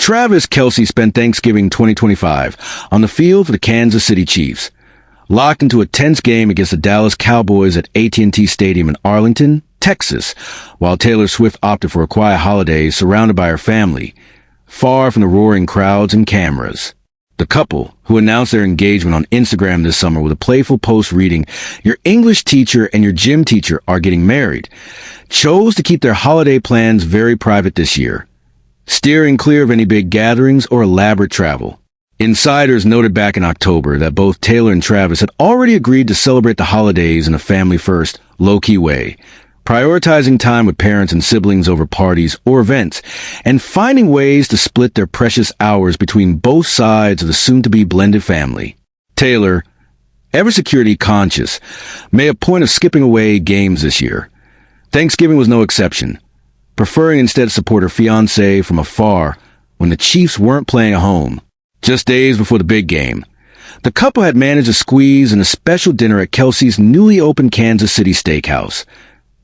Travis Kelce spent Thanksgiving 2025 on the field for the Kansas City Chiefs, locked into a tense game against the Dallas Cowboys at AT&T Stadium in Arlington, Texas, while Taylor Swift opted for a quiet holiday surrounded by her family, far from the roaring crowds and cameras. The couple, who announced their engagement on Instagram this summer with a playful post reading, "Your English teacher and your gym teacher are getting married," chose to keep their holiday plans very private this year, steering clear of any big gatherings or elaborate travel. Insiders noted back in October that both Taylor and Travis had already agreed to celebrate the holidays in a family-first, low-key way, prioritizing time with parents and siblings over parties or events, and finding ways to split their precious hours between both sides of the soon-to-be blended family. Taylor, ever security conscious, made a point of skipping away games this year. Thanksgiving was no exception, preferring instead to support her fiancé from afar when the Chiefs weren't playing at home. Just days before the big game, the couple had managed to squeeze in a special dinner at Kelce's newly opened Kansas City steakhouse,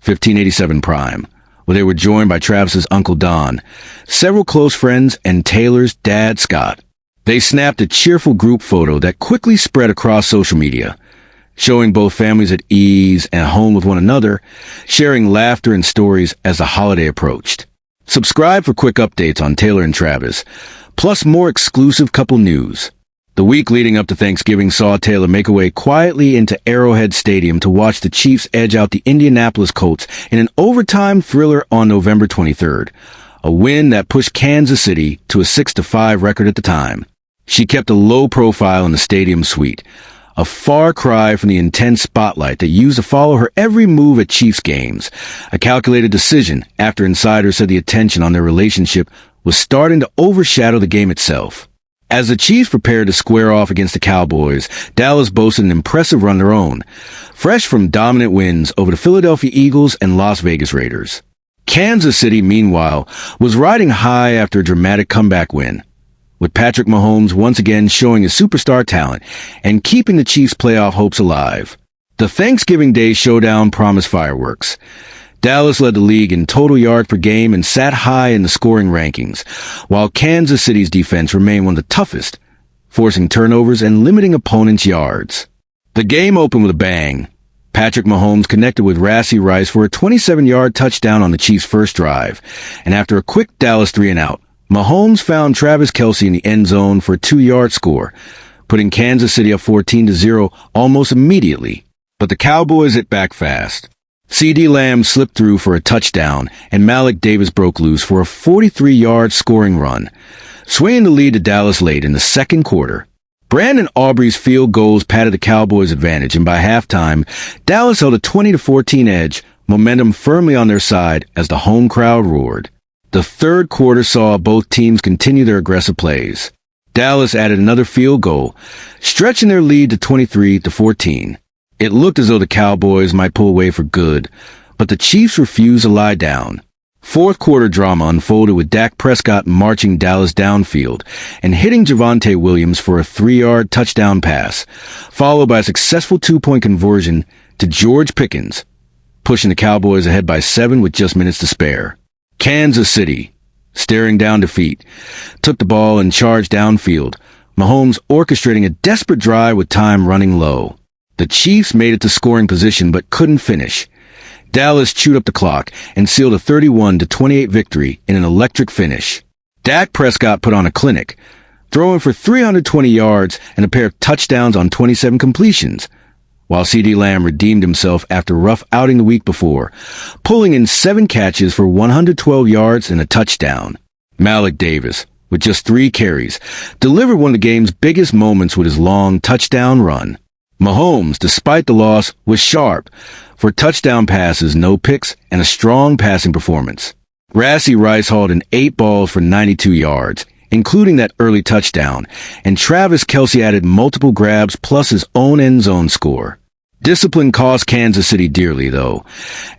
1587 Prime, where they were joined by Travis's Uncle Don, several close friends, and Taylor's dad, Scott. They snapped a cheerful group photo that quickly spread across social media, showing both families at ease and at home with one another, sharing laughter and stories as the holiday approached. Subscribe for quick updates on Taylor and Travis, plus more exclusive couple news. The week leading up to Thanksgiving saw Taylor make her way quietly into Arrowhead Stadium to watch the Chiefs edge out the Indianapolis Colts in an overtime thriller on November 23rd, a win that pushed Kansas City to a 6-5 record at the time. She kept a low profile in the stadium suite, a far cry from the intense spotlight that used to follow her every move at Chiefs games, a calculated decision after insiders said the attention on their relationship was starting to overshadow the game itself. As the Chiefs prepared to square off against the Cowboys, Dallas boasted an impressive run of their own, fresh from dominant wins over the Philadelphia Eagles and Las Vegas Raiders. Kansas City, meanwhile, was riding high after a dramatic comeback win, with Patrick Mahomes once again showing his superstar talent and keeping the Chiefs' playoff hopes alive. The Thanksgiving Day showdown promised fireworks. Dallas led the league in total yards per game and sat high in the scoring rankings, while Kansas City's defense remained one of the toughest, forcing turnovers and limiting opponents' yards. The game opened with a bang. Patrick Mahomes connected with Rashee Rice for a 27-yard touchdown on the Chiefs' first drive, and after a quick Dallas 3-and-out, Mahomes found Travis Kelce in the end zone for a 2-yard score, putting Kansas City up 14-0 almost immediately. But the Cowboys hit back fast. CeeDee Lamb slipped through for a touchdown, and Malik Davis broke loose for a 43-yard scoring run, swinging the lead to Dallas late in the second quarter. Brandon Aubrey's field goals padded the Cowboys' advantage, and by halftime, Dallas held a 20-14 edge, momentum firmly on their side as the home crowd roared. The third quarter saw both teams continue their aggressive plays. Dallas added another field goal, stretching their lead to 23-14. It looked as though the Cowboys might pull away for good, but the Chiefs refused to lie down. Fourth quarter drama unfolded with Dak Prescott marching Dallas downfield and hitting Javonte Williams for a 3-yard touchdown pass, followed by a successful 2-point conversion to George Pickens, pushing the Cowboys ahead by 7 with just minutes to spare. Kansas City, staring down defeat, took the ball and charged downfield, Mahomes orchestrating a desperate drive with time running low. The Chiefs made it to scoring position but couldn't finish. Dallas chewed up the clock and sealed a 31-28 victory in an electric finish. Dak Prescott put on a clinic, throwing for 320 yards and a pair of touchdowns on 27 completions, while CeeDee Lamb redeemed himself after a rough outing the week before, pulling in 7 catches for 112 yards and a touchdown. Malik Davis, with just 3 carries, delivered one of the game's biggest moments with his long touchdown run. Mahomes, despite the loss, was sharp for touchdown passes, no picks, and a strong passing performance. Rashee Rice hauled in 8 balls for 92 yards, including that early touchdown, and Travis Kelce added multiple grabs plus his own end zone score. Discipline cost Kansas City dearly, though,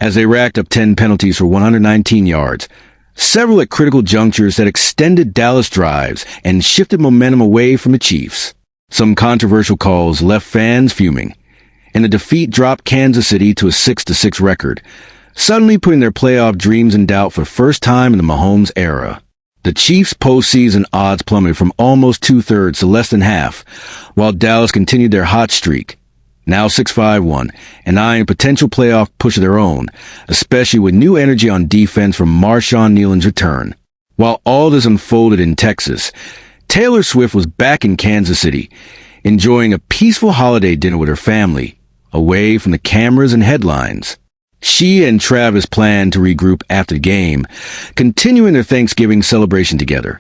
as they racked up 10 penalties for 119 yards, several at critical junctures that extended Dallas drives and shifted momentum away from the Chiefs. Some controversial calls left fans fuming, and the defeat dropped Kansas City to a 6-6 record, suddenly putting their playoff dreams in doubt for the first time in the Mahomes era. The The Chiefs' postseason odds plummeted from almost two-thirds to less than half, while Dallas continued their hot streak, now 6-5-1, and eyeing a potential playoff push of their own, especially with new energy on defense from Marshawn Nealon's return. While all this unfolded in Texas, Taylor Swift was back in Kansas City, enjoying a peaceful holiday dinner with her family, away from the cameras and headlines. She and Travis planned to regroup after the game, continuing their Thanksgiving celebration together,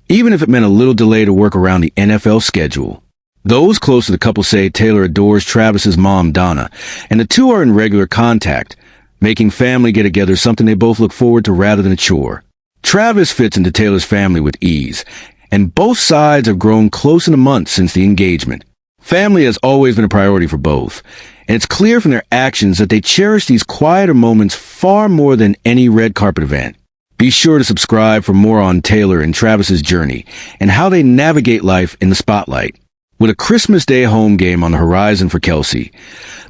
even if it meant a little delay to work around the NFL schedule. Those close to the couple say Taylor adores Travis's mom, Donna, and the two are in regular contact, making family get-together something they both look forward to rather than a chore. Travis fits into Taylor's family with ease, and both sides have grown close in a month since the engagement. Family has always been a priority for both, and it's clear from their actions that they cherish these quieter moments far more than any red carpet event. Be sure to subscribe for more on Taylor and Travis's journey and how they navigate life in the spotlight. With a Christmas Day home game on the horizon for Kelce,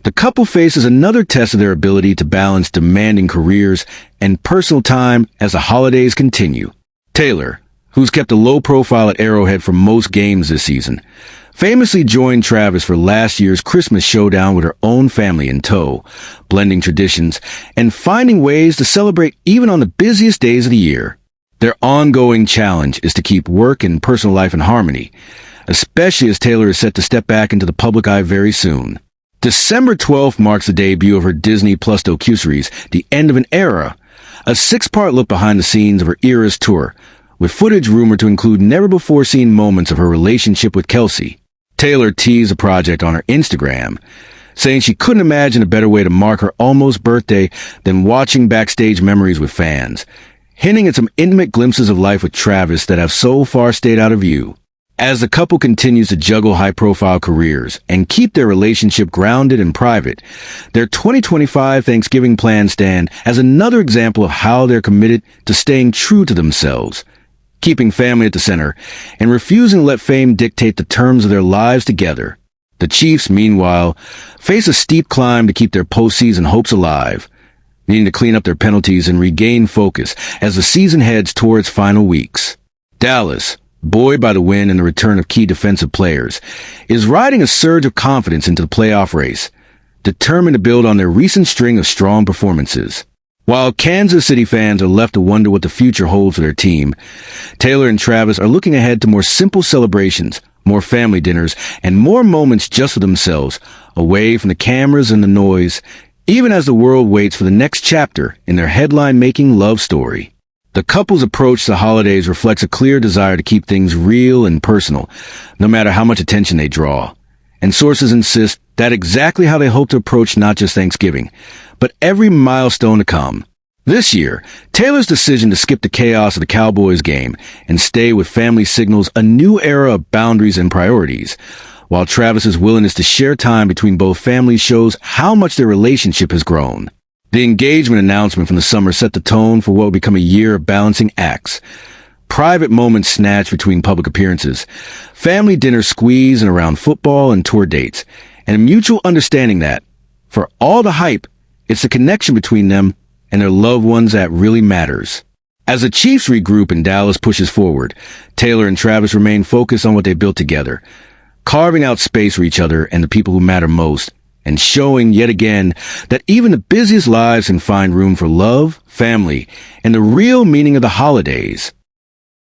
the couple faces another test of their ability to balance demanding careers and personal time as the holidays continue. Taylor, who's kept a low profile at Arrowhead for most games this season, famously joined Travis for last year's Christmas showdown with her own family in tow, blending traditions and finding ways to celebrate even on the busiest days of the year. Their ongoing challenge is to keep work and personal life in harmony, especially as Taylor is set to step back into the public eye very soon. December 12th marks the debut of her Disney Plus docuseries, The End of an Era, a 6-part look behind the scenes of her Eras tour, with footage rumored to include never-before-seen moments of her relationship with Kelce. Taylor teased the project on her Instagram, saying she couldn't imagine a better way to mark her almost birthday than watching backstage memories with fans, hinting at some intimate glimpses of life with Travis that have so far stayed out of view. As the couple continues to juggle high-profile careers and keep their relationship grounded and private, their 2025 Thanksgiving plans stand as another example of how they're committed to staying true to themselves, keeping family at the center, and refusing to let fame dictate the terms of their lives together. The Chiefs, meanwhile, face a steep climb to keep their postseason hopes alive, needing to clean up their penalties and regain focus as the season heads towards final weeks. Dallas, buoyed by the win and the return of key defensive players, is riding a surge of confidence into the playoff race, determined to build on their recent string of strong performances. While Kansas City fans are left to wonder what the future holds for their team, Taylor and Travis are looking ahead to more simple celebrations, more family dinners, and more moments just for themselves, away from the cameras and the noise, even as the world waits for the next chapter in their headline-making love story. The couple's approach to the holidays reflects a clear desire to keep things real and personal, no matter how much attention they draw. And sources insist that's exactly how they hope to approach not just Thanksgiving, but every milestone to come. This year, Taylor's decision to skip the chaos of the Cowboys game and stay with family signals a new era of boundaries and priorities, while Travis's willingness to share time between both families shows how much their relationship has grown. The engagement announcement from the summer set the tone for what will become a year of balancing acts. Private moments snatched between public appearances, family dinners squeezed in around football and tour dates, and a mutual understanding that, for all the hype, it's the connection between them and their loved ones that really matters. As the Chiefs regroup and Dallas pushes forward, Taylor and Travis remain focused on what they built together, carving out space for each other and the people who matter most, and showing yet again that even the busiest lives can find room for love, family, and the real meaning of the holidays.